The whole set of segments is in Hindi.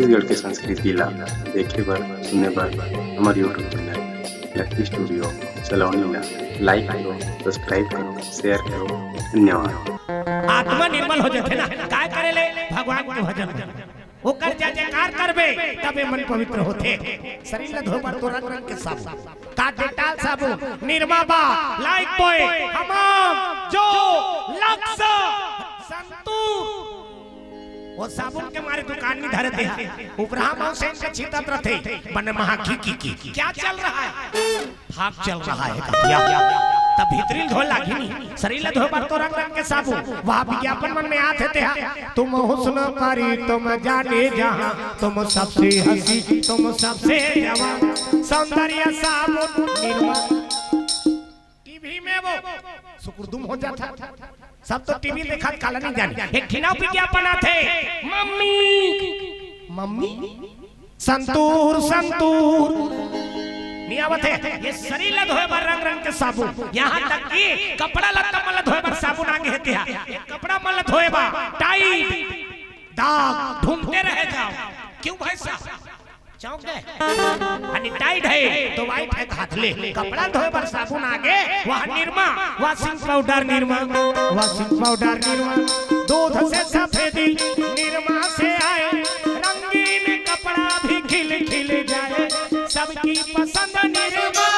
छत्तीसगढ़ के संस्कृति ला देखे बर सुने बर हमार यूट्यूब चैनल लकी स्टूडियो सलोनी ला लाइक करो, सब्सक्राइब करो, शेयर करो। धन्यवाद। आत्मा निर्मल हो जाते ना, काय करे ले भगवान के भजन वो कर जा जयकार करबे तबे मन पवित्र होते। शरीर ला धोबर तो रंग रंग के साबुन का डेटाल साबुन निरमा बा लाइक बॉय हमाम जो लक्स संतूर वो साबुन के मारे दुकान में धरते हैं उपराम और सेन के छीतत रहते बने महा की क्या चल रहा है? भाग चल रहा है क्या तब भीतरी धो लागी नहीं शरीर ला धोबर तो रंग रंग के साबुन वहां विज्ञापन मन में आते थे तुम हुस्न पारी तुम जाने जहां तुम सबसे हंसी तुम सबसे जवान सौंदर्य साबुन निर्मा। टीवी में वो सुकुरदुम हो जाता सब तो टीवी देखा काला नहीं जानी एक खिलाफ विज्ञापन आते मम्मी मम्मी संतूर संतूर नियावत है ये शरीर ला धोए बर रंग रंग के साबुन यहाँ तक कि कपड़ा लत्ता मल धोए बर साबुन आगे हेते हैं कपड़ा मल धोए बा टाइट दाग ढूंढते रह जाओ क्यों भाई साहब चौंक गए अनि टाइट है तो वाइट है हाथ ले कपड़ा धोए बर साबुन आगे वह निर्मा वॉशिंग पाउडर निर्मा दूध से सफेदी निर्मा से आए रंगीन कपड़ा भी खिल खिल जाए सबकी पसंद निर्मा।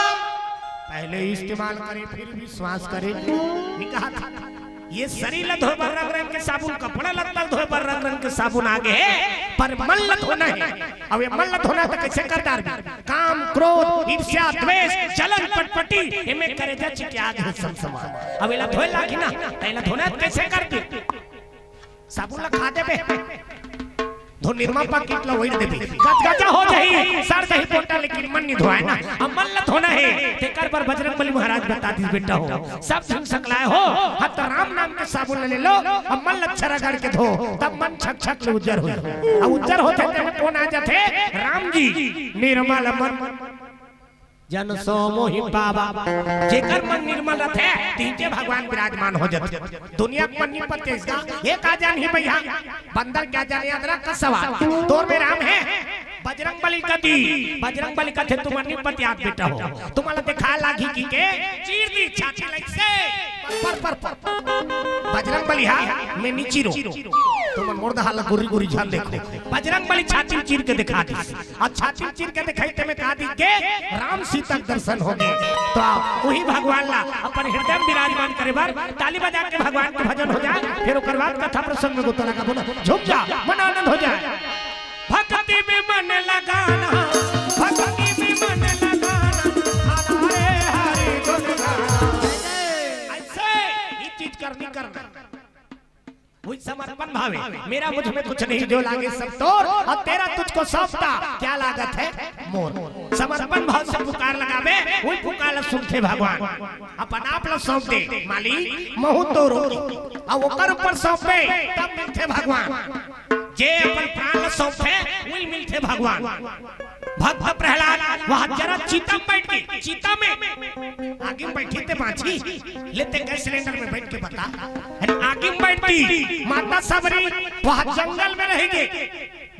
पहले इस्तेमाल करें फिर विश्वास करें निकाह था ये शरीर ला धोए बर रंग रंग के साबुन कपड़ा लत्ता धोए बर रंग रंग के साबुन आगे है पर मन ला धोना है। अब ये मन ला धोना तो कैसे करता है? काम क्रोध ईर्ष्या द्वेष जलन पटपटी इमे करे जा चित्याग है समसमा। अब इला धोए लागी ना तैला धोना कैसे करती साबुन ला खा देबे धो निर्मा पैकेट ला वही देबे गजगजा हो जाई सर दही पोटा लेकिन मन नहीं धोए ना अब मन ला धोना है तेकर पर बजरंगबली महाराज बता दी बेटा हो सब झंग सकलाए हो हत राम नाम के साबुन ले लो अब मन ला छरा गाड़ के धो तब मन छक छक ले उज्जर हो अब उज्जर होते ते में कौन आ जाते राम जी निर्मल मन जन सो मोहि पावा जेकर मन निर्मल रहते तीजे भगवान विराजमान हो जाते दुनिया मन नहीं पते इसका एक आ जान ही भैया बंदर क्या जाने अदरक का सवाल तोर में राम है बजरंगबली का थे तुम नहीं पते आप बेटा हो तुम्हारा देखा लागी की के चीर दी छाती लाइक से पर बजरंगबली हा मैं नीची रो तुम मोर दा हाल गुरी गुरी झाल देखो बजरंगबली छाती चीर के दिखा दी और छाती चीर के दिखाई में कहा दी के राम सीता दर्शन हो गए तो वही भगवान ला अपन हृदय में विराजमान करे बार ताली बजा के भगवान के भजन हो जाए फिर ओकर बाद कथा प्रसंग में गोतला का बोला झुक जा मन आनंद हो जाए भक्ति में मन लगाना भक्ति में मन लगाना हरे हरे गुण गाना ऐसे ये चीज करना मुझ समर्पण भावे मेरा मुझ में कुछ नहीं जो लागे सब तोर और तेरा तुझको सौंपता क्या लागत है मोर। समर्पण भाव से पुकार लगावे वही पुकार सुनते भगवान अपन आप लोग सौंप दे मालिक महू तो रोके और ओकर ऊपर सौंपे तब मिलते भगवान जे अपन प्राण सौंपे वही मिलते भगवान। भक्त प्रहलाद वहां जरा चीता में बैठ के चीता में आगे बैठी थे माछी लेते गैस सिलेंडर में बैठ के बता अरे आगे बैठती माता सबरी वहां जंगल में रहेंगे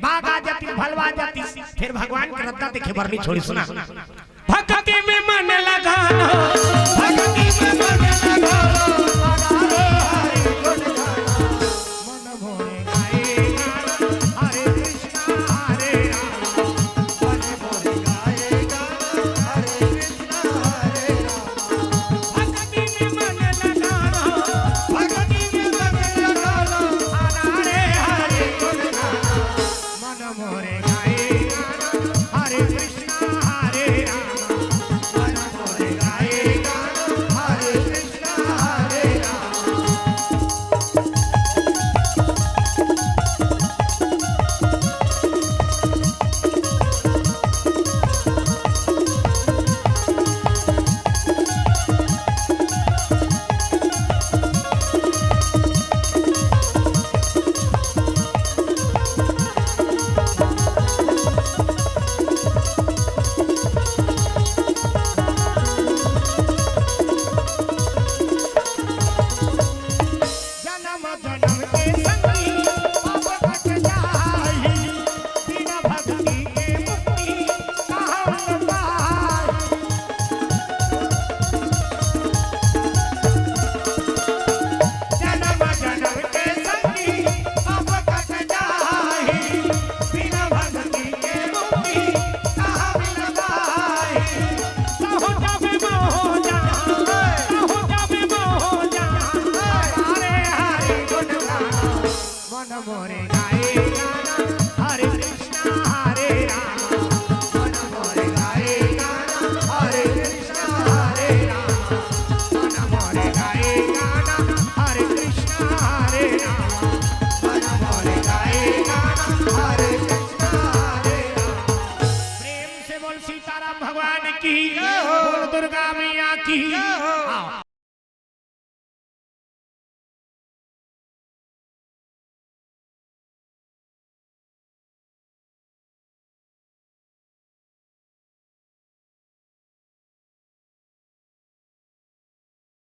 बाघ आ जाती भलवा जाती फिर भगवान के रद्दा देखे बरनी छोड़ी सुना भक्ति में मन लगाना भक्ति में मन लगाना मोरे गाए गाना हरे कृष्णा हरे राम मन मोरे गाए गाना हरे कृष्णा हरे राम मन मोरे गाए गाना हरे कृष्णा हरे राम मन मोरे गाए गाना हरे कृष्णा हरे राम। प्रेम से बोल सीताराम भगवान की, बोल दुर्गा मैया की।